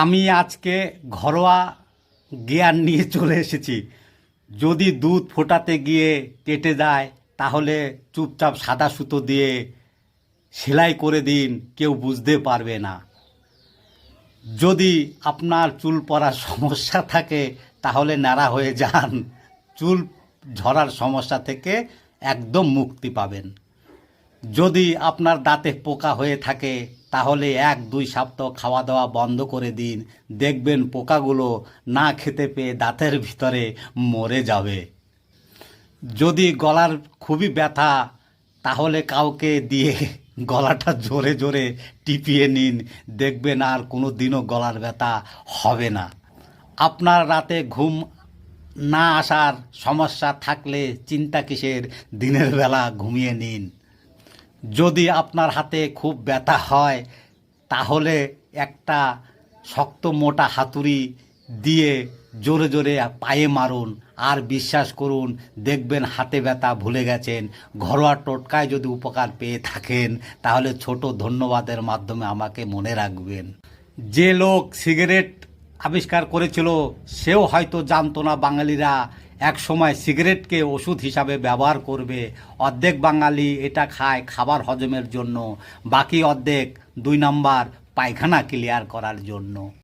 আমি আজকে ঘরোয়া জ্ঞান নিয়ে চলে এসেছি। যদি দুধ ফোটাতে গিয়ে কেটে যায় তাহলে চুপচাপ সাদা সুতো দিয়ে সেলাই করে দিন, কেউ বুঝতে পারবে না। যদি আপনার চুল পড়ার সমস্যা থাকে তাহলে ন্যাড়া হয়ে যান, চুল ঝরার সমস্যা থেকে একদম মুক্তি পাবেন। যদি আপনার দাঁতে পোকা হয়ে থাকে তাহলে 1-2 সপ্তাহ খাওয়া দাওয়া বন্ধ করে দিন, দেখবেন পোকাগুলো না খেতে পেয়ে দাঁতের ভিতরে মরে যাবে। যদি গলার খুবই ব্যথা তাহলে কাউকে দিয়ে গলাটা জোরে জোরে টিপিয়ে নিন, দেখবেন আর কোনো দিনও গলার ব্যথা হবে না। আপনার রাতে ঘুম না আসার সমস্যা থাকলে চিন্তা কিসের, দিনের বেলা ঘুমিয়ে নিন। যদি আপনার হাতে খুব ব্যথা হয় তাহলে একটা শক্ত মোটা হাতুড়ি দিয়ে জোরে জোরে পায়ে মারুন, আর বিশ্বাস করুন দেখবেন হাতে ব্যথা ভুলে গেছেন। ঘরোয়া টোটকায় যদি উপকার পেয়ে থাকেন তাহলে ছোট ধন্যবাদের মাধ্যমে আমাকে মনে রাখবেন। যে লোক সিগারেট আবিষ্কার করেছিল সেও হয়তো জানতো না বাঙালিরা এক সময় সিগারেটকে ওষুধ হিসাবে ব্যবহার করবে। অর্ধেক বাঙালি এটা খায় খাবার হজমের জন্য, বাকি অর্ধেক 2 নাম্বার পায়খানা ক্লিয়ার করার জন্য।